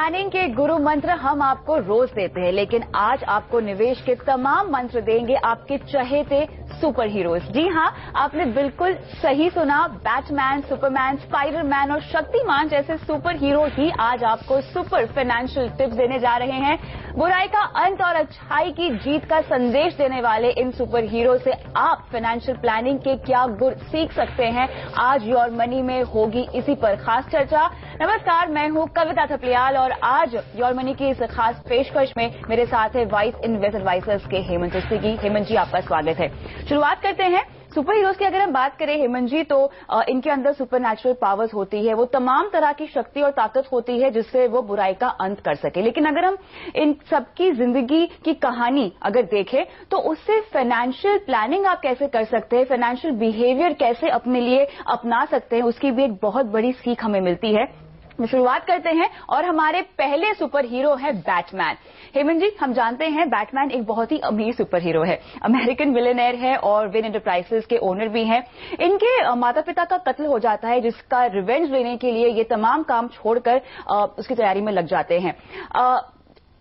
Planning के गुरु मंत्र हम आपको रोज देते हैं, लेकिन आज आपको निवेश के तमाम मंत्र देंगे आपके चहेते सुपर हीरोज। जी हां, आपने बिल्कुल सही सुना। बैटमैन, सुपरमैन, स्पाइडरमैन और शक्तिमान जैसे सुपर हीरो ही आज आपको सुपर फाइनेंशियल टिप्स देने जा रहे हैं। बुराई का अंत और अच्छाई की जीत का संदेश देने वाले इन सुपर हीरो से आप फाइनेंशियल प्लानिंग के क्या गुर सीख सकते हैं, आज योर मनी में होगी इसी पर खास चर्चा। नमस्कार, मैं हूं कविता थपलियाल और आज योर मनी की इस खास पेशकश में मेरे साथ है वाइस इन्वेस्ट एडवाइजर्स के हेमंत सिग्गी। हेमंत जी, आपका स्वागत है। शुरुआत करते हैं सुपर हीरोज की। अगर हम बात करें हेमंत जी, तो इनके अंदर सुपर नेचुरल पावर्स होती है, वो तमाम तरह की शक्ति और ताकत होती है जिससे वो बुराई का अंत कर सके। लेकिन अगर हम इन सबकी जिंदगी की कहानी अगर देखें तो उससे फाइनेंशियल प्लानिंग आप कैसे कर सकते हैं, फाइनेंशियल बिहेवियर कैसे अपने लिए अपना सकते हैं, उसकी भी एक बहुत बड़ी सीख हमें मिलती है। शुरुआत करते हैं और हमारे पहले सुपर हीरो है बैटमैन। हेमंत जी, हम जानते हैं बैटमैन एक बहुत ही अमीर सुपर हीरो है, अमेरिकन मिलियनेयर है और वेन एंटरप्राइजेस के ओनर भी हैं। इनके माता पिता का कत्ल हो जाता है, जिसका रिवेंज लेने के लिए ये तमाम काम छोड़कर उसकी तैयारी में लग जाते हैं।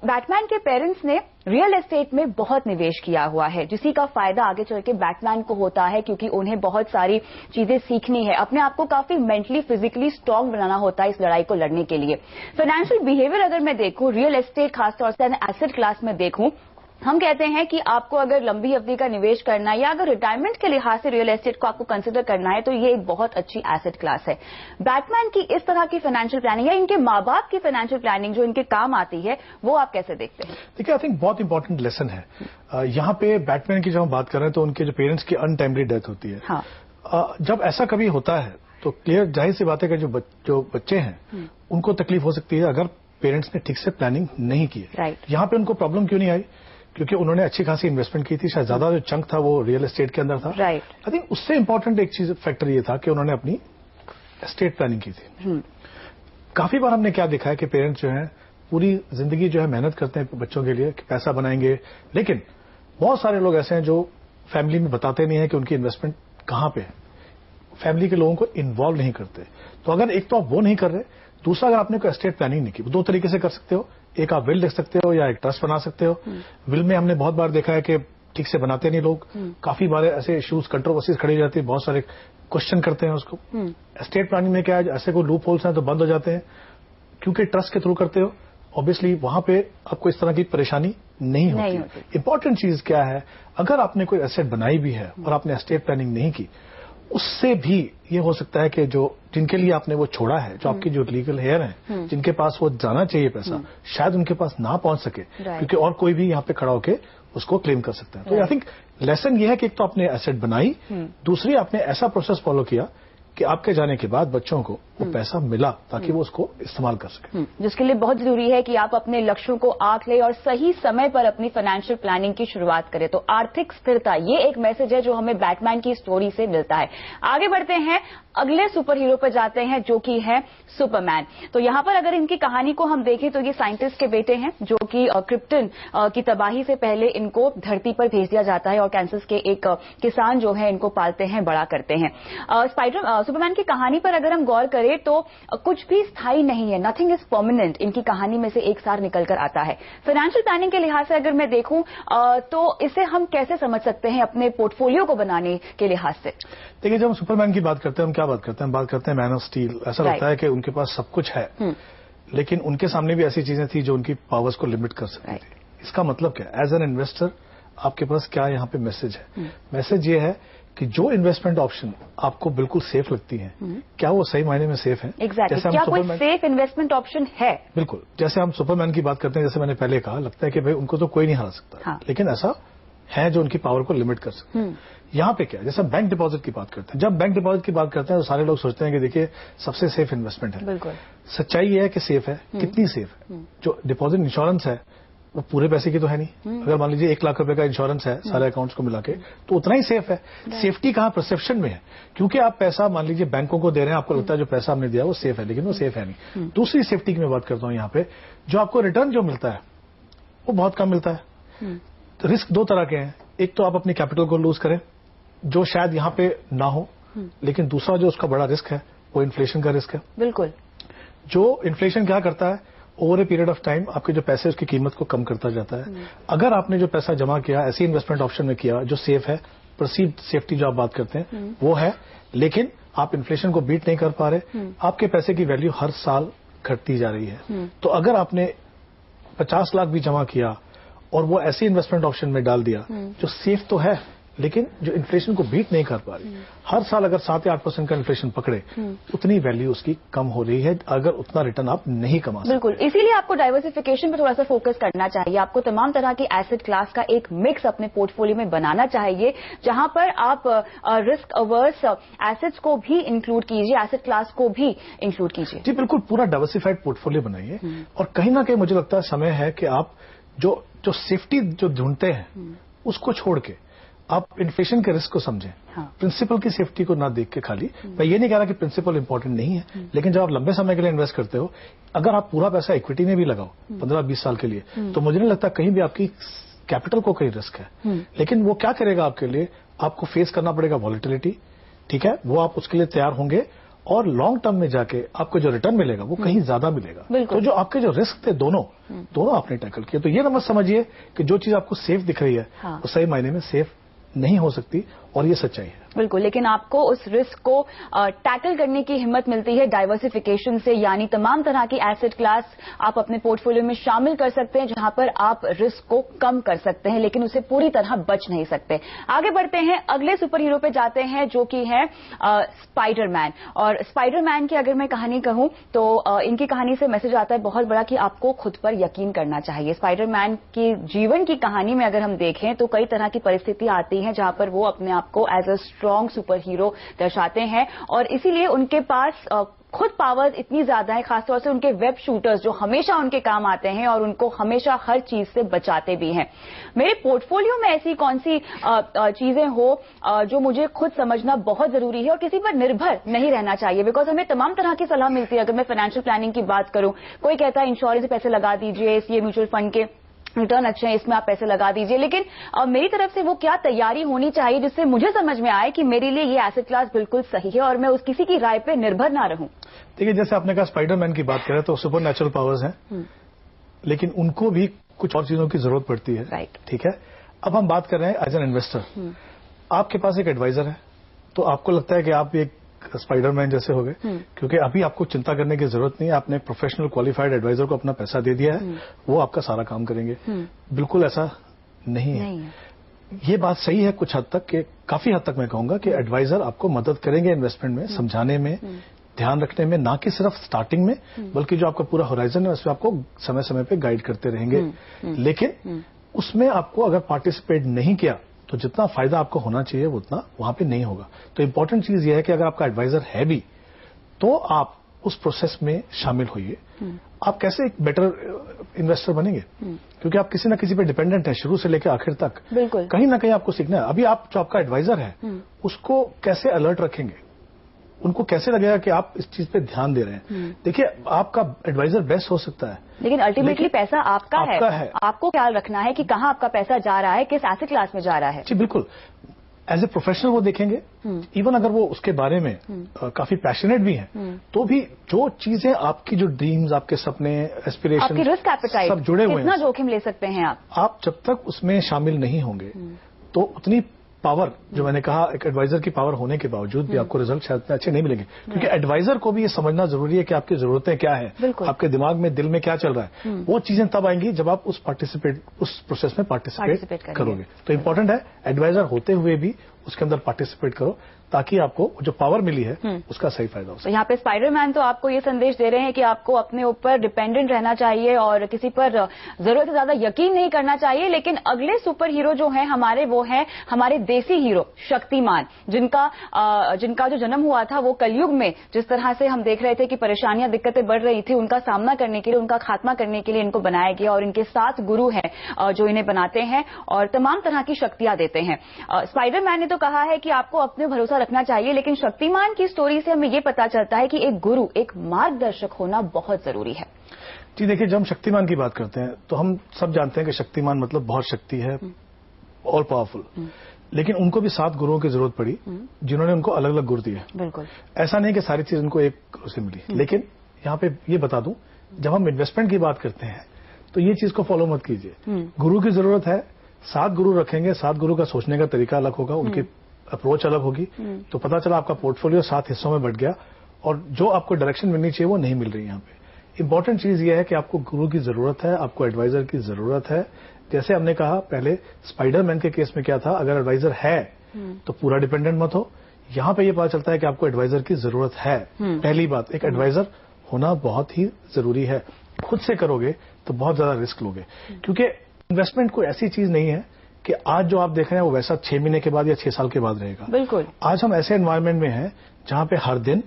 बैटमैन के पेरेंट्स ने रियल एस्टेट में बहुत निवेश किया हुआ है, जिसी का फायदा आगे चल के बैटमैन को होता है, क्योंकि उन्हें बहुत सारी चीजें सीखनी है, अपने आप को काफी मेंटली फिजिकली स्ट्रांग बनाना होता है इस लड़ाई को लड़ने के लिए। फाइनेंशियल बिहेवियर अगर मैं देखूं, रियल एस्टेट खासतौर से एसेट क्लास में देखूं, हम कहते हैं कि आपको अगर लंबी अवधि का निवेश करना है या अगर रिटायरमेंट के लिहाज से रियल एस्टेट को आपको कंसिडर करना है तो ये एक बहुत अच्छी एसेट क्लास है। बैटमैन की इस तरह की फाइनेंशियल प्लानिंग या इनके माँ बाप की फाइनेंशियल प्लानिंग जो इनके काम आती है, वो आप कैसे देखते हैं? देखिए, आई थिंक बहुत इंपॉर्टेंट लेसन है। यहाँ पे बैटमैन की जब हम बात कर रहे हैं तो उनके जो पेरेंट्स की अनटाइमली डेथ होती है। हाँ। जब ऐसा कभी होता है तो क्लियर जाहिर सी बात है कि जो बच्चे हैं उनको तकलीफ हो सकती है अगर पेरेंट्स ने ठीक से प्लानिंग नहीं की है। यहाँ पे उनको प्रॉब्लम क्यों नहीं आई? क्योंकि उन्होंने अच्छी खासी इन्वेस्टमेंट की थी, शायद ज्यादा जो चंक था वो रियल एस्टेट के अंदर था। आई थिंक उससे इंपॉर्टेंट एक चीज फैक्टर ये था कि उन्होंने अपनी एस्टेट प्लानिंग की थी। काफी बार हमने क्या देखा है कि पेरेंट्स जो हैं पूरी जिंदगी जो है मेहनत करते हैं बच्चों के लिए कि पैसा बनाएंगे, लेकिन बहुत सारे लोग ऐसे हैं जो फैमिली में बताते नहीं है कि उनकी इन्वेस्टमेंट कहां पे है, फैमिली के लोगों को इन्वॉल्व नहीं करते। तो अगर एक तो आप वो नहीं कर रहे, दूसरा अगर आपने कोई एस्टेट प्लानिंग नहीं की, दो तरीके से कर सकते हो। एक आप विल लिख सकते हो या एक ट्रस्ट बना सकते हो। विल में हमने बहुत बार देखा है कि ठीक से बनाते नहीं लोग, काफी बार ऐसे इश्यूज कंट्रोवर्सीज खड़ी जाती है, बहुत सारे क्वेश्चन करते हैं उसको। एस्टेट प्लानिंग में क्या है, ऐसे कोई लूप होल्स हैं तो बंद हो जाते हैं, क्योंकि ट्रस्ट के थ्रू करते हो ऑब्वियसली वहां पे आपको इस तरह की परेशानी नहीं होती। इंपॉर्टेंट चीज क्या है, अगर आपने कोई एसेट बनाई भी है और आपने एस्टेट प्लानिंग नहीं की, उससे भी ये हो सकता है कि जो जिनके लिए आपने वो छोड़ा है, जो आपकी जो लीगल हेयर हैं, जिनके पास वो जाना चाहिए पैसा, शायद उनके पास ना पहुंच सके, क्योंकि और कोई भी यहाँ पे खड़ा होके उसको क्लेम कर सकता है। तो आई थिंक लेसन ये है कि एक तो आपने एसेट बनाई, दूसरी आपने ऐसा प्रोसेस फॉलो किया कि आपके जाने के बाद बच्चों को वो पैसा मिला ताकि वो उसको इस्तेमाल कर सके। जिसके लिए बहुत जरूरी है कि आप अपने लक्ष्यों को आंक ले और सही समय पर अपनी फाइनेंशियल प्लानिंग की शुरुआत करें। तो आर्थिक स्थिरता, ये एक मैसेज है जो हमें बैटमैन की स्टोरी से मिलता है। आगे बढ़ते हैं, अगले सुपर हीरो पर जाते हैं जो कि है सुपरमैन। तो यहाँ पर अगर इनकी कहानी को हम देखें तो ये साइंटिस्ट के बेटे हैं जो कि क्रिप्टन की तबाही से पहले इनको धरती पर भेज दिया जाता है और कैंसस के एक किसान जो है इनको पालते हैं, बड़ा करते हैं। सुपरमैन की कहानी पर अगर हम गौर करें तो कुछ भी स्थायी नहीं है, नथिंग इज परमानेंट इनकी कहानी में से एक सार निकल कर आता है। फाइनेंशियल प्लानिंग के लिहाज से अगर मैं देखूं तो इसे हम कैसे समझ सकते हैं अपने पोर्टफोलियो को बनाने के लिहाज से? देखिए, जब हम सुपरमैन की बात करते हैं हम क्या बात करते हैं? हम बात करते हैं मैन ऑफ स्टील। ऐसा लगता है कि उनके पास सब कुछ है, लेकिन उनके सामने भी ऐसी चीजें थी जो उनकी पावर्स को लिमिट कर सकती थी। इसका मतलब क्या है? एज एन इन्वेस्टर आपके पास क्या यहाँ पे मैसेज है? मैसेज ये है कि जो इन्वेस्टमेंट ऑप्शन आपको बिल्कुल सेफ लगती है, क्या वो सही मायने में सेफ है? जैसे क्या कोई सेफ इन्वेस्टमेंट ऑप्शन है? बिल्कुल। जैसे हम सुपरमैन की बात करते हैं, जैसे मैंने पहले कहा, लगता है कि भाई उनको तो कोई नहीं हरा सकता, लेकिन ऐसा है जो उनकी पावर को लिमिट कर सकते हैं। यहाँ पे क्या, जैसे बैंक डिपॉजिट की बात करते हैं, जब बैंक डिपॉजिट की बात करते हैं तो सारे लोग सोचते हैं कि देखिए सबसे सेफ इन्वेस्टमेंट है। बिल्कुल। सच्चाई ये है कि सेफ है, कितनी सेफ है? जो डिपॉजिट इंश्योरेंस है वो पूरे पैसे की तो है नहीं। अगर मान लीजिए 1 लाख रुपए का इंश्योरेंस है सारे अकाउंट्स को मिला के, तो उतना ही सेफ है। सेफ्टी कहाँ? परसेप्शन में है, क्योंकि आप पैसा मान लीजिए बैंकों को दे रहे हैं, आपको लगता है जो पैसा हमने दिया वो सेफ है, लेकिन वो सेफ है नहीं। दूसरी सेफ्टी की मैं बात करता हूँ यहाँ पे, जो आपको रिटर्न जो मिलता है वो बहुत कम मिलता है। तो रिस्क दो तरह के हैं, एक तो आप अपनी कैपिटल को लूज करें जो शायद यहाँ पे ना हो, लेकिन दूसरा जो उसका बड़ा रिस्क है वो इन्फ्लेशन का रिस्क है। बिल्कुल। जो इन्फ्लेशन क्या करता है, over a period of time आपके जो पैसे उसकी कीमत को कम करता जाता है। अगर आपने जो पैसा जमा किया ऐसी इन्वेस्टमेंट ऑप्शन में किया जो सेफ है, परसीव्ड सेफ्टी जो आप बात करते हैं वो है, लेकिन आप इन्फ्लेशन को बीट नहीं कर पा रहे, आपके पैसे की वैल्यू हर साल घटती जा रही है। तो अगर आपने 50 लाख भी जमा किया और वो ऐसी इन्वेस्टमेंट ऑप्शन में डाल दिया जो सेफ तो है लेकिन जो इन्फ्लेशन को बीट नहीं कर पा रही, हर साल अगर 7 या 8% का इन्फ्लेशन पकड़े उतनी वैल्यू उसकी कम हो रही है अगर उतना रिटर्न आप नहीं कमा सकते। बिल्कुल, इसीलिए आपको डाइवर्सिफिकेशन पर थोड़ा सा फोकस करना चाहिए। आपको तमाम तरह की एसेट क्लास का एक मिक्स अपने पोर्टफोलियो में बनाना चाहिए, जहां पर आप रिस्क अवर्स एसेट्स को भी इंक्लूड कीजिए, एसेट क्लास को भी इंक्लूड कीजिए। जी बिल्कुल, पूरा डाइवर्सिफाइड पोर्टफोलियो बनाइए। और कहीं ना कहीं मुझे लगता है समय है कि आप जो सेफ्टी जो ढूंढते हैं उसको छोड़ के आप इन्फ्लेशन के रिस्क को समझें। प्रिंसिपल की सेफ्टी को ना देख के खाली, मैं ये नहीं कह रहा कि प्रिंसिपल इंपॉर्टेंट नहीं है, लेकिन जब आप लंबे समय के लिए इन्वेस्ट करते हो, अगर आप पूरा पैसा इक्विटी में भी लगाओ 15-20 साल के लिए, तो मुझे नहीं लगता कहीं भी आपकी कैपिटल को कहीं रिस्क है। लेकिन वो क्या करेगा आपके लिए, आपको फेस करना पड़ेगा वॉलेटिलिटी, ठीक है, वो आप उसके लिए तैयार होंगे और लॉन्ग टर्म में जाके आपको जो रिटर्न मिलेगा वो कहीं ज्यादा मिलेगा। तो जो आपके जो रिस्क थे दोनों आपने टैकल किए। तो ये ना मत समझिए कि जो चीज आपको सेफ दिख रही है वो सही मायने में सेफ नहीं हो सकती, और ये सच्चाई है। बिल्कुल, लेकिन आपको उस रिस्क को टैकल करने की हिम्मत मिलती है डाइवर्सिफिकेशन से, यानी तमाम तरह की एसेट क्लास आप अपने पोर्टफोलियो में शामिल कर सकते हैं जहां पर आप रिस्क को कम कर सकते हैं, लेकिन उसे पूरी तरह बच नहीं सकते। आगे बढ़ते हैं, अगले सुपर हीरो पे जाते हैं जो कि है स्पाइडरमैन। और स्पाइडरमैन की अगर मैं कहानी कहूं तो इनकी कहानी से मैसेज आता है बहुत बड़ा कि आपको खुद पर यकीन करना चाहिए। स्पाइडरमैन की जीवन की कहानी में अगर हम देखें तो कई तरह की परिस्थिति आती है जहां पर वो अपने आप को as a strong superhero दर्शाते हैं, और इसीलिए उनके पास खुद पावर्स इतनी ज्यादा है, खासतौर से उनके वेब शूटर्स जो हमेशा उनके काम आते हैं और उनको हमेशा हर चीज से बचाते भी हैं। मेरे पोर्टफोलियो में ऐसी कौन सी चीजें हो जो मुझे खुद समझना बहुत जरूरी है और किसी पर निर्भर नहीं रहना चाहिए, बिकॉज हमें तमाम तरह की सलाह मिलती है। अगर मैं फाइनेंशियल प्लानिंग की बात करूं, कोई कहता है इंश्योरेंस से पैसे लगा दीजिए, ये म्यूचुअल फंड के रिटर्न अच्छे हैं, इसमें आप पैसे लगा दीजिए, लेकिन मेरी तरफ से वो क्या तैयारी होनी चाहिए जिससे मुझे समझ में आए कि मेरे लिए ये एसेट क्लास बिल्कुल सही है और मैं उस किसी की राय पे निर्भर ना रहूं। देखिए, जैसे आपने कहा स्पाइडरमैन की बात करें तो सुपर नेचुरल पावर्स हैं, लेकिन उनको भी कुछ और चीजों की जरूरत पड़ती है। राइट, ठीक है। अब हम बात कर रहे हैं एज एन इन्वेस्टर, आपके पास एक एडवाइजर है, तो आपको लगता है कि आप एक स्पाइडरमैन जैसे हो गए, क्योंकि अभी आपको चिंता करने की जरूरत नहीं है, आपने प्रोफेशनल क्वालिफाइड एडवाइजर को अपना पैसा दे दिया है, वो आपका सारा काम करेंगे। बिल्कुल ऐसा नहीं है। ये बात सही है कुछ हद तक, कि काफी हद तक मैं कहूंगा कि एडवाइजर आपको मदद करेंगे इन्वेस्टमेंट में, समझाने में, ध्यान रखने में, ना कि सिर्फ स्टार्टिंग में, बल्कि जो आपका पूरा होराइजन है उसमें आपको समय समय पे गाइड करते रहेंगे। लेकिन उसमें आपको अगर पार्टिसिपेट नहीं किया तो जितना फायदा आपको होना चाहिए वो उतना वहां पे नहीं होगा। तो इंपॉर्टेंट चीज ये है कि अगर आपका एडवाइजर है भी तो आप उस प्रोसेस में शामिल होइए। आप कैसे एक बेटर इन्वेस्टर बनेंगे, क्योंकि आप किसी न किसी पे डिपेंडेंट हैं शुरू से लेकर आखिर तक। बिल्कुल, कहीं ना कहीं आपको सीखना है। अभी आप जो आपका एडवाइजर है उसको कैसे अलर्ट रखेंगे, उनको कैसे लगेगा कि आप इस चीज पे ध्यान दे रहे हैं। देखिए, आपका एडवाइजर बेस्ट हो सकता है, लेकिन अल्टीमेटली पैसा आपका है। आपको ख्याल रखना है कि कहां आपका पैसा जा रहा है, किस एसेट क्लास में जा रहा है। जी बिल्कुल, एज ए प्रोफेशनल वो देखेंगे। इवन अगर वो उसके बारे में काफी पैशनेट भी हैं, तो भी जो चीजें आपकी, जो ड्रीम्स, आपके सपने, एस्पिरेशन, आपकी रिस्क एपेटाइट, सब जुड़े हुए हैं, कितना जोखिम ले सकते हैं आप जब तक उसमें शामिल नहीं होंगे तो उतनी पावर, जो मैंने कहा, एक एडवाइजर की पावर होने के बावजूद भी आपको रिजल्ट शायद अच्छे नहीं मिलेंगे, क्योंकि एडवाइजर को भी ये समझना जरूरी है कि आपकी जरूरतें क्या है, आपके दिमाग में, दिल में क्या चल रहा है। वो चीजें तब आएंगी जब आप उस प्रोसेस में पार्टिसिपेट करोगे। तो इंपॉर्टेंट है एडवाइजर होते हुए भी उसके अंदर पार्टिसिपेट करो, ताकि आपको जो पावर मिली है उसका सही फायदा हो सके। तो यहाँ पे स्पाइडरमैन तो आपको ये संदेश दे रहे हैं कि आपको अपने ऊपर डिपेंडेंट रहना चाहिए और किसी पर जरूरत से ज्यादा यकीन नहीं करना चाहिए। लेकिन अगले सुपर हीरो जो है हमारे, वो है हमारे देसी हीरो शक्तिमान, जिनका जो जन्म हुआ था वो कलयुग में, जिस तरह से हम देख रहे थे कि परेशानियां, दिक्कतें बढ़ रही थी, उनका सामना करने के लिए, उनका खात्मा करने के लिए इनको बनाया गया, और इनके 7 गुरु हैं जो इन्हें बनाते हैं और तमाम तरह की शक्तियां देते हैं। स्पाइडरमैन ने तो कहा है कि आपको अपने भरोसा रखना चाहिए, लेकिन शक्तिमान की स्टोरी से हमें ये पता चलता है कि एक गुरु, एक मार्गदर्शक होना बहुत जरूरी है। जी देखिए, जब हम शक्तिमान की बात करते हैं तो हम सब जानते हैं कि शक्तिमान मतलब बहुत शक्ति है, ऑल पावरफुल, लेकिन उनको भी 7 गुरुओं की जरूरत पड़ी जिन्होंने उनको अलग अलग गुर दिए। बिल्कुल, ऐसा नहीं कि सारी चीज उनको एक गुरु से मिली, लेकिन यहाँ पे ये बता दूं जब हम इन्वेस्टमेंट की बात करते हैं तो ये चीज को फॉलो मत कीजिए। गुरु की जरूरत है, 7 गुरु रखेंगे, 7 गुरु का सोचने का तरीका अलग होगा, उनकी अप्रोच अलग होगी, तो पता चला आपका पोर्टफोलियो 7 हिस्सों में बट गया और जो आपको डायरेक्शन मिलनी चाहिए वो नहीं मिल रही। यहाँ पे इंपॉर्टेंट चीज ये है कि आपको गुरु की जरूरत है, आपको एडवाइजर की जरूरत है। जैसे हमने कहा पहले स्पाइडरमैन के केस में क्या था, अगर एडवाइजर है तो पूरा डिपेंडेंट मत हो। यहाँ पे ये पता चलता है कि आपको एडवाइजर की जरूरत है। पहली बात, एक एडवाइजर होना बहुत ही जरूरी है। खुद से करोगे तो बहुत ज्यादा रिस्क लोगे, क्योंकि इन्वेस्टमेंट कोई ऐसी चीज नहीं है कि आज जो आप देख रहे हैं वो वैसा 6 महीने के बाद या 6 साल के बाद रहेगा। बिल्कुल। आज हम ऐसे एनवायरमेंट में हैं जहां पे हर दिन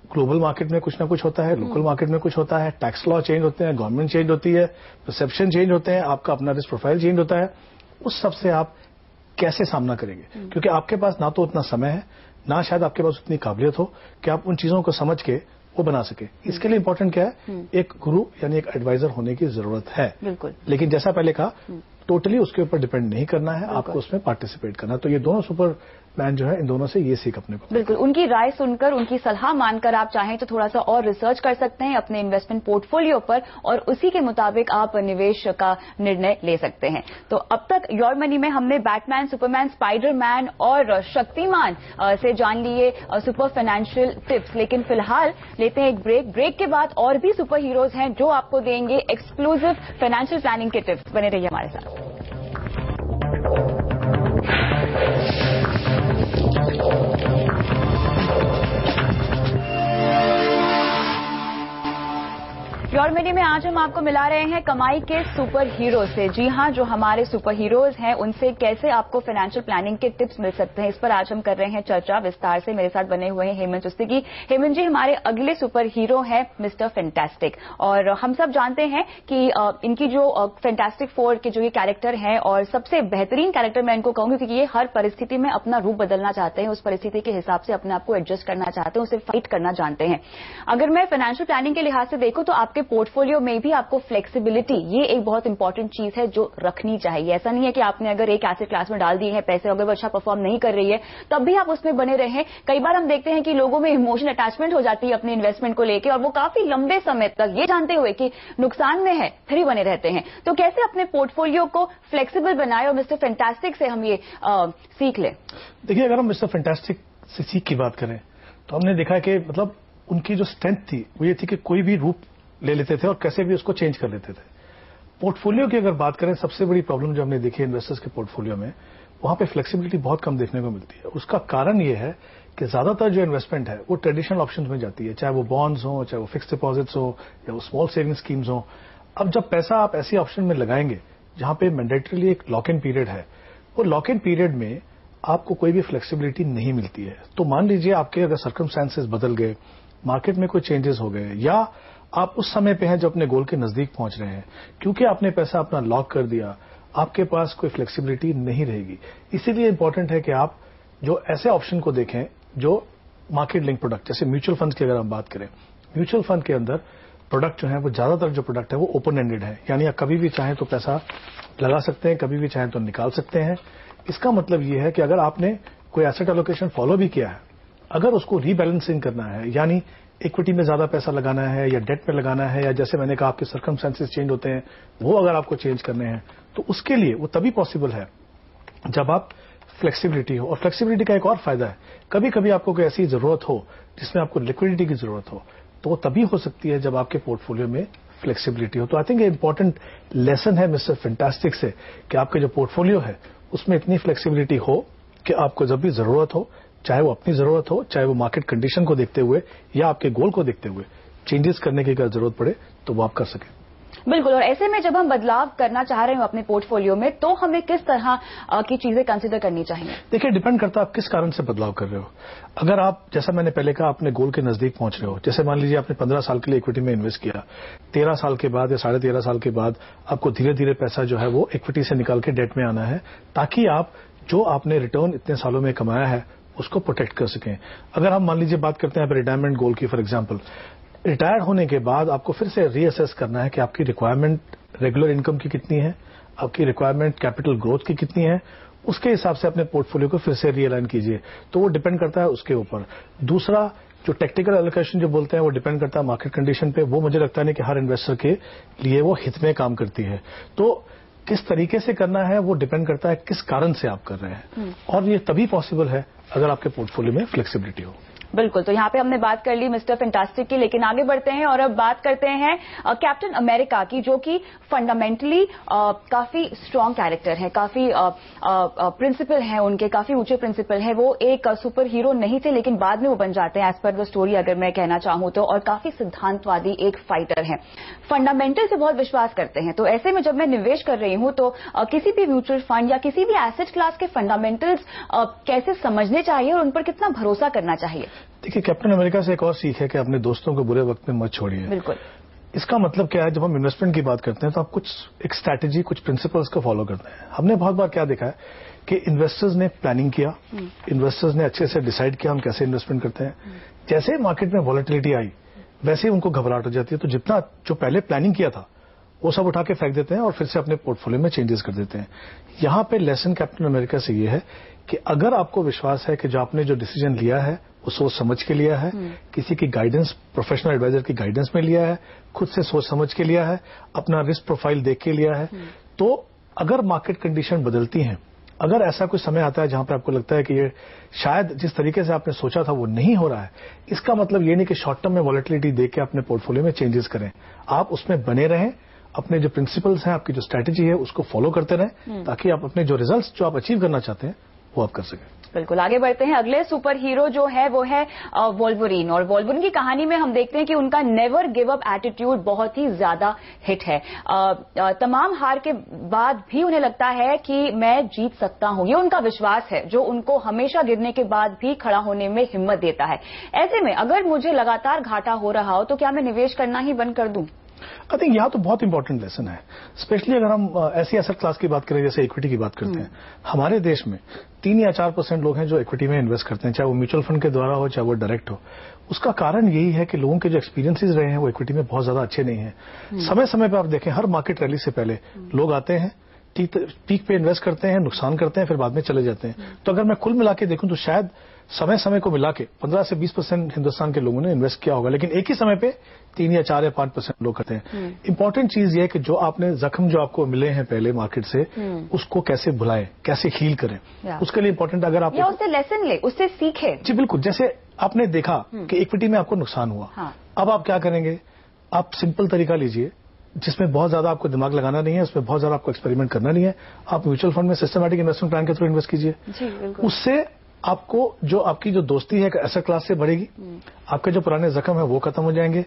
ग्लोबल मार्केट में कुछ ना कुछ होता है, लोकल मार्केट में कुछ होता है, टैक्स लॉ चेंज होते हैं, गवर्नमेंट चेंज होती है, परसेप्शन चेंज होते हैं, आपका अपना रिस्क प्रोफाइल चेंज होता है। उस सब से आप कैसे सामना करेंगे, क्योंकि आपके पास ना तो उतना समय है, ना शायद आपके पास उतनी काबिलियत हो कि आप उन चीजों को समझ के वो बना सके। इसके लिए इंपॉर्टेंट क्या है, एक गुरु यानी एक एडवाइजर होने की जरूरत है। बिल्कुल। लेकिन जैसा पहले कहा, टोटली उसके ऊपर डिपेंड नहीं करना है, आपको उसमें पार्टिसिपेट करना है। तो ये दोनों सुपरमैन जो है, इन दोनों से ये सीख अपने को। बिल्कुल, उनकी राय सुनकर, उनकी सलाह मानकर आप चाहें तो थोड़ा सा और रिसर्च कर सकते हैं अपने इन्वेस्टमेंट पोर्टफोलियो पर और उसी के मुताबिक आप निवेश का निर्णय ले सकते हैं। तो अब तक योर मनी में हमने बैटमैन, सुपरमैन, स्पाइडरमैन और शक्तिमान से जान लिए सुपर फाइनेंशियल टिप्स। लेकिन फिलहाल लेते हैं एक ब्रेक के बाद और भी सुपर हीरोज हैं जो आपको देंगे एक्सक्लूसिव फाइनेंशियल प्लानिंग के टिप्स। बने रहिए हमारे साथ। योर मनी में आज हम आपको मिला रहे हैं कमाई के सुपर हीरो से। जी हां, जो हमारे सुपर हीरोज हैं उनसे कैसे आपको फाइनेंशियल प्लानिंग के टिप्स मिल सकते हैं, इस पर आज हम कर रहे हैं चर्चा विस्तार से। मेरे साथ बने हुए हैं हेमंत चुस्तिगी। हेमंत जी, हमारे अगले सुपर हीरो हैं मिस्टर फैंटास्टिक, और हम सब जानते हैं कि इनकी जो फैंटास्टिक फोर के जो ये कैरेक्टर हैं, और सबसे बेहतरीन कैरेक्टर मैं इनको कहूंगी क्योंकि ये हर परिस्थिति में अपना रूप बदलना चाहते हैं, उस परिस्थिति के हिसाब से अपने आप को एडजस्ट करना चाहते हैं, उसे फाइट करना जानते हैं। अगर मैं फाइनेंशियल प्लानिंग के लिहाज से देखूं तो आपके पोर्टफोलियो में भी आपको फ्लेक्सिबिलिटी, ये एक बहुत इंपॉर्टेंट चीज है जो रखनी चाहिए। ऐसा नहीं है कि आपने अगर एक एसेट क्लास में डाल दिए हैं पैसे, अगर वो अच्छा परफॉर्म नहीं कर रही है तब भी आप उसमें बने रहें। कई बार हम देखते हैं कि लोगों में इमोशनल अटैचमेंट हो जाती है अपने इन्वेस्टमेंट को लेकर, और वो काफी लंबे समय तक ये जानते हुए कि नुकसान में है फिर ही बने रहते हैं। तो कैसे अपने पोर्टफोलियो को फ्लेक्सिबल बनाए, और मिस्टर फैंटास्टिक से हम ये सीख लें। देखिए, अगर हम मिस्टर फैंटास्टिक से सीख की बात करें तो हमने देखा कि मतलब उनकी जो स्ट्रेंथ थी वो ये थी कि कोई भी रूप ले लेते थे और कैसे भी उसको चेंज कर लेते थे। पोर्टफोलियो की अगर बात करें, सबसे बड़ी प्रॉब्लम जो हमने देखी है इन्वेस्टर्स के पोर्टफोलियो में, वहां पे फ्लेक्सिबिलिटी बहुत कम देखने को मिलती है। उसका कारण ये है कि ज्यादातर जो इन्वेस्टमेंट है वो ट्रेडिशनल ऑप्शंस में जाती है, चाहे वो बॉन्ड्स हो, चाहे वो फिक्स डिपॉजिट्स हो, या वो स्मॉल सेविंग स्कीम्स हो। अब जब पैसा आप ऐसी ऑप्शन में लगाएंगे जहां पे मैंडेटरीली एक लॉक इन पीरियड है, वो लॉक इन पीरियड में आपको कोई भी फ्लेक्सिबिलिटी नहीं मिलती है। तो मान लीजिए आपके अगर सर्कमस्टेंसेस बदल गए, मार्केट में कोई चेंजेस हो गए, या आप उस समय पे हैं जब अपने गोल के नजदीक पहुंच रहे हैं, क्योंकि आपने पैसा अपना लॉक कर दिया, आपके पास कोई फ्लेक्सिबिलिटी नहीं रहेगी। इसीलिए इंपॉर्टेंट है कि आप जो ऐसे ऑप्शन को देखें जो मार्केट लिंक प्रोडक्ट, जैसे म्यूचुअल फंड की अगर हम बात करें, म्यूचुअल फंड के अंदर प्रोडक्ट जो है वो ज्यादातर जो प्रोडक्ट है वो ओपन एंडेड है, यानी आप कभी भी चाहें तो पैसा लगा सकते हैं, कभी भी चाहें तो निकाल सकते हैं। इसका मतलब ये है कि अगर आपने कोई एसेट एलोकेशन फॉलो भी किया है, अगर उसको रीबैलेंसिंग करना है, यानी इक्विटी में ज्यादा पैसा लगाना है या डेट में लगाना है, या जैसे मैंने कहा आपके सर्कमस्टेंसेस चेंज होते हैं, वो अगर आपको चेंज करने हैं, तो उसके लिए वो तभी पॉसिबल है जब आप फ्लेक्सिबिलिटी हो। और फ्लेक्सिबिलिटी का एक और फायदा है, कभी कभी आपको कोई ऐसी जरूरत हो जिसमें आपको लिक्विडिटी की जरूरत हो, तो वो तभी हो सकती है जब आपके पोर्टफोलियो में फ्लेक्सिबिलिटी हो। तो आई थिंक ये इंपॉर्टेंट लेसन है मिस्टर फैंटास्टिक से कि आपके जो पोर्टफोलियो है उसमें इतनी फ्लेक्सिबिलिटी हो कि आपको जब भी जरूरत हो, चाहे वो अपनी जरूरत हो, चाहे वो मार्केट कंडीशन को देखते हुए या आपके गोल को देखते हुए, चेंजेस करने की अगर जरूरत पड़े तो वो आप कर सकें। बिल्कुल, और ऐसे में जब हम बदलाव करना चाह रहे हो अपने पोर्टफोलियो में, तो हमें किस तरह की चीजें कंसिडर करनी चाहिए? देखिए, डिपेंड करता है आप किस कारण से बदलाव कर रहे हो। अगर आप, जैसा मैंने पहले कहा, अपने गोल के नजदीक पहुंच रहे हो, जैसे मान लीजिए आपने 15 साल के लिए इक्विटी में इन्वेस्ट किया, 13 साल के बाद या 13.5 साल के बाद आपको धीरे धीरे पैसा जो है वो इक्विटी से निकाल के डेट में आना है, ताकि आप जो आपने रिटर्न इतने सालों में कमाया है उसको प्रोटेक्ट कर सकें। अगर हम मान लीजिए बात करते हैं रिटायरमेंट गोल की, फॉर एग्जांपल, रिटायर होने के बाद आपको फिर से रीअसेस करना है कि आपकी रिक्वायरमेंट रेगुलर इनकम की कितनी है, आपकी रिक्वायरमेंट कैपिटल ग्रोथ की कितनी है, उसके हिसाब से अपने पोर्टफोलियो को फिर से रीअलाइन कीजिए। तो वो डिपेंड करता है उसके ऊपर। दूसरा, जो टेक्निकल एलोकेशन जो बोलते हैं वो डिपेंड करता है मार्केट कंडीशन पे। वो मुझे लगता नहीं कि हर इन्वेस्टर के लिए वो हित में काम करती है। तो किस तरीके से करना है वो डिपेंड करता है किस कारण से आप कर रहे हैं, और ये तभी पॉसिबल है अगर आपके पोर्टफोलियो में फ्लेक्सिबिलिटी हो। बिल्कुल, तो यहाँ पे हमने बात कर ली मिस्टर फैंटास्टिक की, लेकिन आगे बढ़ते हैं और अब बात करते हैं कैप्टन अमेरिका की, जो कि फंडामेंटली काफी स्ट्रांग कैरेक्टर है, काफी प्रिंसिपल हैं उनके, काफी ऊंचे प्रिंसिपल हैं। वो एक सुपर हीरो नहीं थे, लेकिन बाद में वो बन जाते हैं एज पर द स्टोरी, अगर मैं कहना चाहूं तो, और काफी सिद्धांतवादी एक फाइटर है, फंडामेंटल से बहुत विश्वास करते हैं। तो ऐसे में जब मैं निवेश कर रही हूं तो किसी भी म्यूचुअल फंड या किसी भी एसेट क्लास के फंडामेंटल्स कैसे समझने चाहिए और उन पर कितना भरोसा करना चाहिए? देखिए, कैप्टन अमेरिका से एक और सीख है कि अपने दोस्तों को बुरे वक्त में मत छोड़िए। बिल्कुल। इसका मतलब क्या है, जब हम इन्वेस्टमेंट की बात करते हैं तो आप कुछ एक स्ट्रैटेजी, कुछ प्रिंसिपल्स को फॉलो करते हैं। हमने बहुत बार क्या देखा है कि इन्वेस्टर्स ने प्लानिंग किया, इन्वेस्टर्स ने अच्छे से डिसाइड किया हम कैसे इन्वेस्टमेंट करते हैं। जैसे मार्केट में वॉलेटिलिटी आई वैसे ही उनको घबराहट हो जाती है, तो जितना जो पहले प्लानिंग किया था वो सब उठा के फेंक देते हैं और फिर से अपने पोर्टफोलियो में चेंजेस कर देते हैं। यहां पे लेसन कैप्टन अमेरिका से ये है कि अगर आपको विश्वास है कि जो आपने जो डिसीजन लिया है वो सोच समझ के लिया है, किसी की गाइडेंस, प्रोफेशनल एडवाइजर की गाइडेंस में लिया है, खुद से सोच समझ के लिया है, अपना रिस्क प्रोफाइल देख के लिया है, तो अगर मार्केट कंडीशन बदलती हैं, अगर ऐसा कोई समय आता है जहां पे आपको लगता है कि ये शायद जिस तरीके से आपने सोचा था वो नहीं हो रहा है, इसका मतलब ये नहीं कि शॉर्ट टर्म में वॉलेटिलिटी देख के अपने पोर्टफोलियो में चेंजेस करें। आप उसमें बने रहें, अपने जो प्रिंसिपल्स हैं, आपकी जो स्ट्रैटेजी है उसको फॉलो करते रहें, ताकि आप अपने जो रिजल्ट्स जो आप अचीव करना चाहते हैं वो आप कर सकें। बिल्कुल, आगे बढ़ते हैं। अगले सुपर हीरो जो है वो है वोल्वरीन, और वोल्वरीन की कहानी में हम देखते हैं कि उनका नेवर गिव अप एटीट्यूड बहुत ही ज्यादा हिट है। तमाम हार के बाद भी उन्हें लगता है कि मैं जीत सकता हूं, ये उनका विश्वास है जो उनको हमेशा गिरने के बाद भी खड़ा होने में हिम्मत देता है। ऐसे में अगर मुझे लगातार घाटा हो रहा हो तो क्या मैं निवेश करना ही बंद कर दूं? आई थिंक यहाँ तो बहुत इंपॉर्टेंट लेसन है, स्पेशली अगर हम ऐसी एसेट क्लास की बात करें जैसे इक्विटी की बात करते हैं। हमारे देश में 3 या 4% लोग हैं जो इक्विटी में इन्वेस्ट करते हैं, चाहे वो म्यूचुअल फंड के द्वारा हो चाहे वो डायरेक्ट हो। उसका कारण यही है कि लोगों के जो एक्सपीरियंसेस रहे हैं वो इक्विटी में बहुत ज्यादा अच्छे नहीं है। समय समय पर आप देखें, हर मार्केट रैली से पहले लोग आते हैं, पीक पे इन्वेस्ट करते हैं, नुकसान करते हैं, फिर बाद में चले जाते हैं। तो अगर मैं कुल मिला के देखूं तो शायद समय समय को मिला के 15 से 20% हिंदुस्तान के लोगों ने इन्वेस्ट किया होगा, लेकिन एक ही समय पे 3 या 4 या 5% लोग करते हैं। इंपॉर्टेंट चीज ये है कि जो आपने जख्म जो आपको मिले हैं पहले मार्केट से, उसको कैसे भुलाएं, कैसे हील करें, उसके लिए इंपॉर्टेंट अगर आप उससे लेसन ले, उससे सीखे। जी बिल्कुल, जैसे आपने देखा कि इक्विटी में आपको नुकसान हुआ, अब आप क्या करेंगे? आप सिंपल तरीका लीजिए जिसमें बहुत ज्यादा आपको दिमाग लगाना नहीं है, उसमें बहुत ज्यादा आपको एक्सपेरिमेंट करना नहीं है। आप म्यूचुअल फंड में सिस्टमैटिक इन्वेस्टमेंट प्लान के थ्रू इन्वेस्ट कीजिए। उससे आपको जो आपकी जो दोस्ती है एसेट क्लास से बढ़ेगी, आपके जो पुराने जख्म है वो खत्म हो जाएंगे,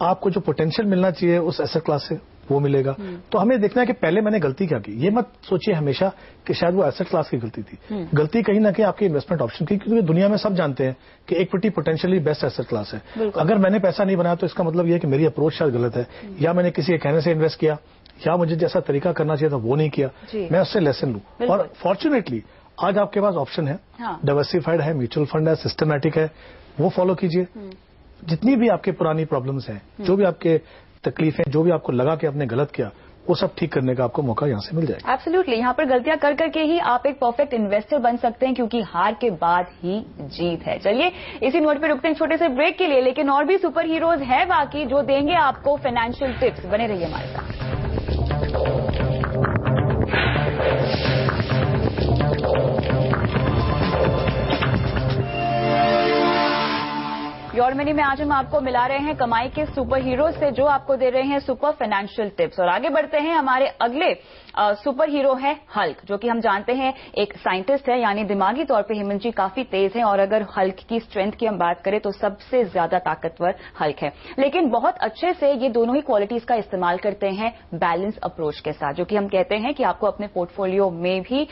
आपको जो पोटेंशियल मिलना चाहिए उस एसेट क्लास से वो मिलेगा। तो हमें देखना है कि पहले मैंने गलती क्या की। ये मत सोचिए हमेशा कि शायद वो एसेट क्लास की गलती थी। गलती कहीं ना कहीं आपकी इन्वेस्टमेंट ऑप्शन की, क्योंकि दुनिया में सब जानते हैं कि equity potentially best asset class है। अगर मैंने पैसा नहीं बनाया तो इसका मतलब ये है कि मेरी अप्रोच शायद गलत है, या मैंने किसी के कहने से इन्वेस्ट किया, या मुझे जैसा तरीका करना चाहिए था वो नहीं किया। मैं उससे लेसन लूं। और फॉर्चुनेटली आज आपके पास ऑप्शन है, डाइवर्सिफाइड है, म्यूचुअल फंड है, सिस्टमैटिक है, वो फॉलो कीजिए। जितनी भी आपके पुरानी प्रॉब्लम्स हैं, जो भी आपके तकलीफें, जो भी आपको लगा कि आपने गलत किया, वो सब ठीक करने का आपको मौका यहां से मिल जाएगा। एब्सोल्युटली, यहाँ पर गलतियां कर करके ही आप एक परफेक्ट इन्वेस्टर बन सकते हैं, क्योंकि हार के बाद ही जीत है। चलिए इसी नोट पे रुकते हैं छोटे से ब्रेक के लिए, लेकिन और भी सुपर हीरोज हैं बाकी जो देंगे आपको फाइनेंशियल टिप्स। बने रहिए हमारे साथ। योर मनी में आज हम आपको मिला रहे हैं कमाई के सुपर हीरो से, जो आपको दे रहे हैं सुपर फाइनेंशियल टिप्स। और आगे बढ़ते हैं, हमारे अगले सुपर हीरो है हल्क, जो कि हम जानते हैं एक साइंटिस्ट है, यानी दिमागी तौर पे हेमंत जी काफी तेज हैं। और अगर हल्क की स्ट्रेंथ की हम बात करें तो सबसे ज्यादा ताकतवर हल्क है, लेकिन बहुत अच्छे से ये दोनों ही क्वालिटीज का इस्तेमाल करते हैं बैलेंस अप्रोच के साथ, जो कि हम कहते हैं कि आपको अपने पोर्टफोलियो में भी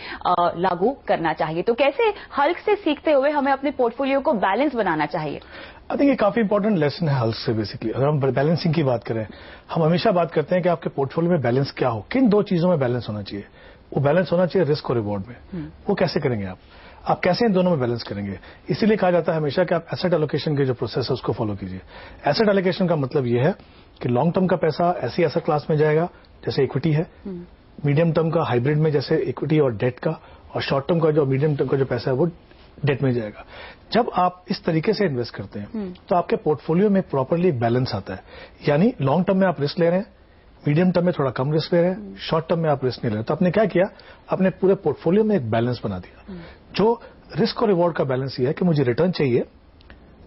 लागू करना चाहिए। तो कैसे हल्क से सीखते हुए हमें अपने पोर्टफोलियो को बैलेंस बनाना चाहिए? आई थिंक ये काफी इंपॉर्टेंट लेसन है हल्क से। बेसिकली अगर हम बैलेंसिंग की बात करें, हम हमेशा बात करते हैं कि आपके पोर्टफोलियो में बैलेंस क्या हो, किन 2 चीजों में बैलेंस होना चाहिए। वो बैलेंस होना चाहिए रिस्क और रिवॉर्ड में। वो कैसे करेंगे आप कैसे इन दोनों में बैलेंस करेंगे? इसीलिए कहा जाता है हमेशा कि आप एसेट एलोकेशन के जो प्रोसेस है उसको फॉलो कीजिए। एसेट एलोकेशन का मतलब ये है कि लॉन्ग टर्म का पैसा ऐसी एसेट क्लास में जाएगा जैसे इक्विटी है, मीडियम टर्म का हाइब्रिड में जैसे इक्विटी और डेट का, और शॉर्ट टर्म का जो मीडियम टर्म का जो पैसा है वो डेट में जाएगा। जब आप इस तरीके से इन्वेस्ट करते हैं तो आपके पोर्टफोलियो में प्रॉपरली बैलेंस आता है, यानी लॉन्ग टर्म में आप रिस्क ले रहे हैं, मीडियम टर्म में थोड़ा कम रिस्क ले रहे हैं, शॉर्ट टर्म में आप रिस्क नहीं ले रहे। तो आपने क्या किया, आपने पूरे पोर्टफोलियो में एक बैलेंस बना दिया। जो रिस्क और रिवॉर्ड का बैलेंस ये है कि मुझे रिटर्न चाहिए,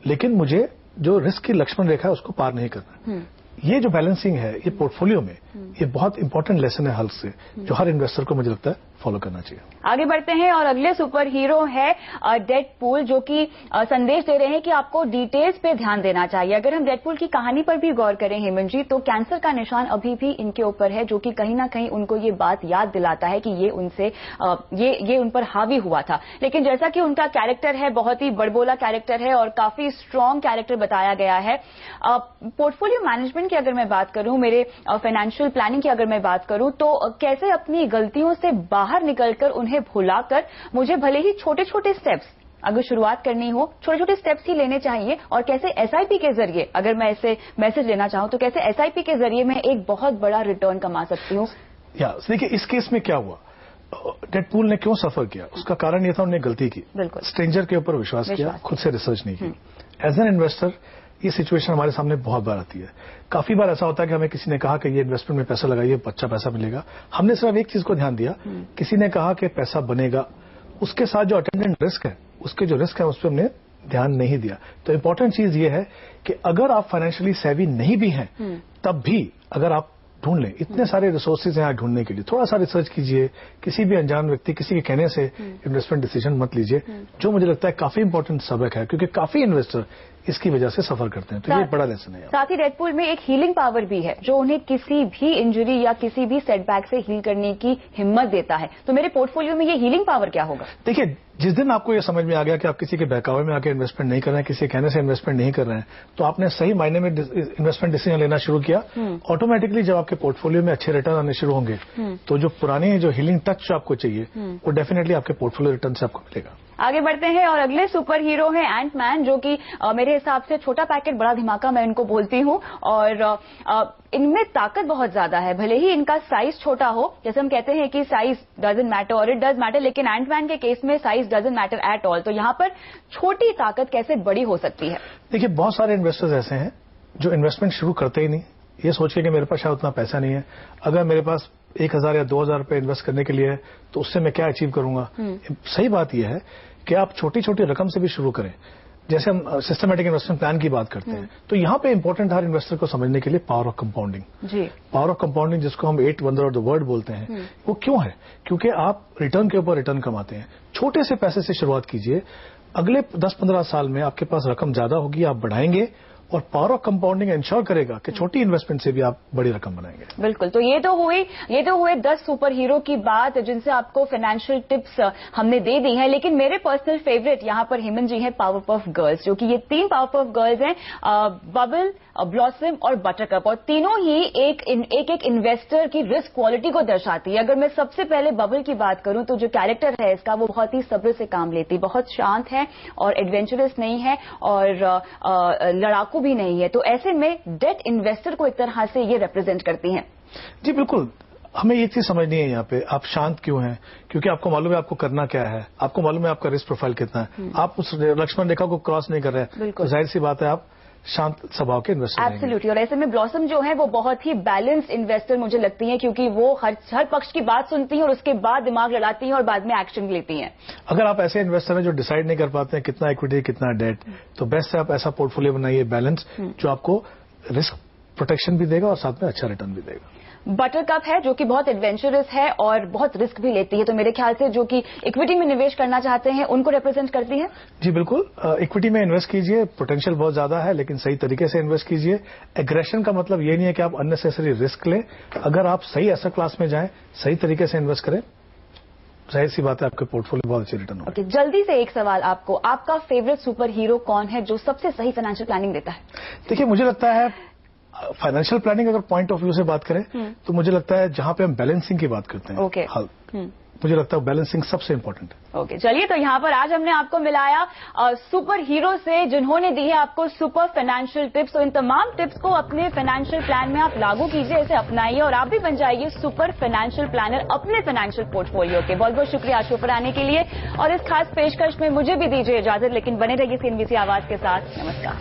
लेकिन मुझे जो रिस्क की लक्ष्मण रेखा है उसको पार नहीं करना। ये जो बैलेंसिंग है ये पोर्टफोलियो में, ये बहुत इंपॉर्टेंट लेसन है हल्क से, जो हर इन्वेस्टर को मुझे लगता है फॉलो करना चाहिए। आगे बढ़ते हैं और अगले सुपर हीरो है डेडपूल, जो कि संदेश दे रहे हैं कि आपको डिटेल्स पे ध्यान देना चाहिए। अगर हम डेडपूल की कहानी पर भी गौर करें हेमंत जी, तो कैंसर का निशान अभी भी इनके ऊपर है, जो कि कहीं ना कहीं उनको ये बात याद दिलाता है कि ये उनसे ये उन पर हावी हुआ था। लेकिन जैसा कि उनका कैरेक्टर है, बहुत ही बड़बोला कैरेक्टर है और काफी स्ट्रांग कैरेक्टर बताया गया है। पोर्टफोलियो मैनेजमेंट की अगर मैं बात करूं, मेरे फाइनेंशियल प्लानिंग की अगर मैं बात करूं, तो कैसे अपनी गलतियों से बाहर निकलकर उन्हें भुलाकर मुझे भले ही छोटे छोटे स्टेप्स अगर शुरुआत करनी हो, छोटे छोटे स्टेप्स ही लेने चाहिए, और कैसे एसआईपी के जरिए, अगर मैं ऐसे मैसेज लेना चाहूं तो कैसे एसआईपी के जरिए मैं एक बहुत बड़ा रिटर्न कमा सकती हूं। देखिए इस केस में क्या हुआ, डेडपूल ने क्यों सफर किया, उसका कारण यह था उन्होंने गलती की, स्ट्रेंजर के ऊपर विश्वास किया, खुद से रिसर्च नहीं की। एज एन इन्वेस्टर ये सिचुएशन हमारे सामने बहुत बार आती है। काफी बार ऐसा होता है कि हमें किसी ने कहा कि ये इन्वेस्टमेंट में पैसा लगाइए, अच्छा पैसा मिलेगा, हमने सिर्फ एक चीज को ध्यान दिया, किसी ने कहा कि पैसा बनेगा, उसके साथ जो अटेंडेंट रिस्क है, उसके जो रिस्क है उस पर हमने ध्यान नहीं दिया। तो इंपॉर्टेंट चीज ये है कि अगर आप फाइनेंशियली सेवी नहीं भी हैं, तब भी अगर आप ढूंढ लें, इतने सारे रिसोर्सेज हैं ढूंढने के लिए, थोड़ा सा रिसर्च कीजिए, किसी भी अनजान व्यक्ति, किसी के कहने से इन्वेस्टमेंट डिसीजन मत लीजिए, जो मुझे लगता है काफी इंपॉर्टेंट सबक है, क्योंकि काफी इन्वेस्टर इसकी वजह से सफर करते हैं। तो ये बड़ा लेसन है। साथ ही डेडपूल में एक हीलिंग पावर भी है, जो उन्हें किसी भी इंजरी या किसी भी सेटबैक से हील करने की हिम्मत देता है। तो मेरे पोर्टफोलियो में ये हीलिंग पावर क्या होगा? देखिए, जिस दिन आपको ये समझ में आ गया कि आप किसी के बहकावे में आके इन्वेस्टमेंट नहीं कर रहे हैं, किसी के कहने से इन्वेस्टमेंट नहीं कर रहे हैं, तो आपने सही मायने में इन्वेस्टमेंट डिसीजन लेना शुरू किया, ऑटोमेटिकली जब आपके पोर्टफोलियो में अच्छे रिटर्न आने शुरू होंगे, तो जो पुरानी जो हीलिंग टच जो आपको चाहिए, वो डेफिनेटली आपके पोर्टफोलियो रिटर्न से आपको मिलेगा। आगे बढ़ते हैं और अगले सुपर हीरो है एंटमैन, जो कि मेरे हिसाब से छोटा पैकेट बड़ा धमाका मैं इनको बोलती हूं, और इनमें ताकत बहुत ज्यादा है। भले ही इनका साइज छोटा हो, जैसे हम कहते हैं कि साइज डजंट मैटर, और इट डज मैटर, लेकिन एंटमैन के केस में size doesn't matter at all. तो यहां पर छोटी ताकत कैसे बड़ी हो सकती है? देखिए, बहुत सारे इन्वेस्टर्स ऐसे हैं जो इन्वेस्टमेंट शुरू करते ही नहीं, ये सोच के कि मेरे पास शायद उतना पैसा नहीं है, अगर मेरे पास 1000 या 2000 रुपए इन्वेस्ट करने के लिए है तो उससे मैं क्या अचीव करूंगा। सही बात यह है कि आप छोटी छोटी रकम से भी शुरू करें। जैसे हम सिस्टमैटिक इन्वेस्टमेंट प्लान की बात करते हैं, तो यहां पे इंपॉर्टेंट हर इन्वेस्टर को समझने के लिए power of compounding. Power of compounding, जिसको हम 8 वंडर ऑफ द वर्ल्ड बोलते हैं, वो क्यों है? क्योंकि आप रिटर्न के ऊपर रिटर्न कमाते हैं। छोटे से पैसे से शुरुआत कीजिए, अगले 10-15 साल में आपके पास रकम ज्यादा होगी, आप बढ़ाएंगे, और पावर ऑफ कंपाउंडिंग इंश्योर करेगा कि छोटी इन्वेस्टमेंट से भी आप बड़ी रकम बनाएंगे। बिल्कुल। तो ये तो हुए 10 सुपर हीरो की बात, जिनसे आपको फाइनेंशियल टिप्स हमने दे दी हैं। लेकिन मेरे पर्सनल फेवरेट यहाँ पर हेमंत जी हैं, पावरपफ गर्ल्स, जो कि ये 3 पावरपफ गर्ल्स हैं, बबल, ब्लॉसम और बटरकप, और तीनों ही एक इन्वेस्टर की रिस्क क्वालिटी को दर्शाती है। अगर मैं सबसे पहले बबल की बात करूं, तो जो कैरेक्टर है इसका, वो बहुत ही सब्र से काम लेती, बहुत शांत है और एडवेंचरस नहीं है और लड़ाकू भी नहीं है। तो ऐसे में डेट इन्वेस्टर को एक तरह से ये रिप्रेजेंट करती हैं। जी बिल्कुल, हमें ये चीज समझनी है यहाँ पे, आप शांत क्यों हैं? क्योंकि आपको मालूम है आपको करना क्या है, आपको मालूम है आपका रिस्क प्रोफाइल कितना है, आप उस लक्ष्मण रेखा को क्रॉस नहीं कर रहे हैं, तो जाहिर सी बात है आप शांत स्वभाव के इन्वेस्टर हैं। एब्सोल्युटली। और ऐसे में ब्लॉसम जो है वो बहुत ही बैलेंस इन्वेस्टर मुझे लगती हैं, क्योंकि वो हर पक्ष की बात सुनती हैं और उसके बाद दिमाग लड़ाती हैं और बाद में एक्शन लेती हैं। अगर आप ऐसे इन्वेस्टर हैं जो डिसाइड नहीं कर पाते हैं कितना इक्विटी कितना डेट, तो बेस्ट है आप ऐसा पोर्टफोलियो बनाइए बैलेंस, जो आपको रिस्क प्रोटेक्शन भी देगा और साथ में अच्छा रिटर्न भी देगा। बटरकप है, जो कि बहुत एडवेंचरस है और बहुत रिस्क भी लेती है, तो मेरे ख्याल से जो कि इक्विटी में निवेश करना चाहते हैं उनको रिप्रेजेंट करती है। जी बिल्कुल, इक्विटी में इन्वेस्ट कीजिए, पोटेंशियल बहुत ज्यादा है, लेकिन सही तरीके से इन्वेस्ट कीजिए। एग्रेशन का मतलब ये नहीं है कि आप अननेसेसरी रिस्क लें, अगर आप सही एसेट क्लास में जाएं, सही तरीके से इन्वेस्ट करें, जाहिर सी बात है आपके पोर्टफोलियो बहुत अच्छी रिटर्न होगा। जल्दी से एक सवाल आपको, आपका फेवरेट सुपर हीरो कौन है जो सबसे सही फाइनेंशियल प्लानिंग देता है? देखिए, मुझे लगता है फाइनेंशियल प्लानिंग अगर पॉइंट ऑफ व्यू से बात करें, तो मुझे लगता है जहां पे हम बैलेंसिंग की बात करते हैं, मुझे लगता है बैलेंसिंग सबसे इंपॉर्टेंट है। ओके, चलिए, तो यहाँ पर आज हमने आपको मिलाया सुपर हीरो से, जिन्होंने दी है आपको सुपर फाइनेंशियल टिप्स। तो इन तमाम टिप्स को अपने फाइनेंशियल प्लान में आप लागू कीजिए, इसे अपनाइए और आप भी बन जाइए सुपर फाइनेंशियल प्लानर अपने फाइनेंशियल पोर्टफोलियो के। बहुत बहुत शुक्रिया शो पर आने के लिए और इस खास पेशकश में मुझे भी दीजिए इजाजत, लेकिन बने रहिए CNBC आवाज के साथ। नमस्कार।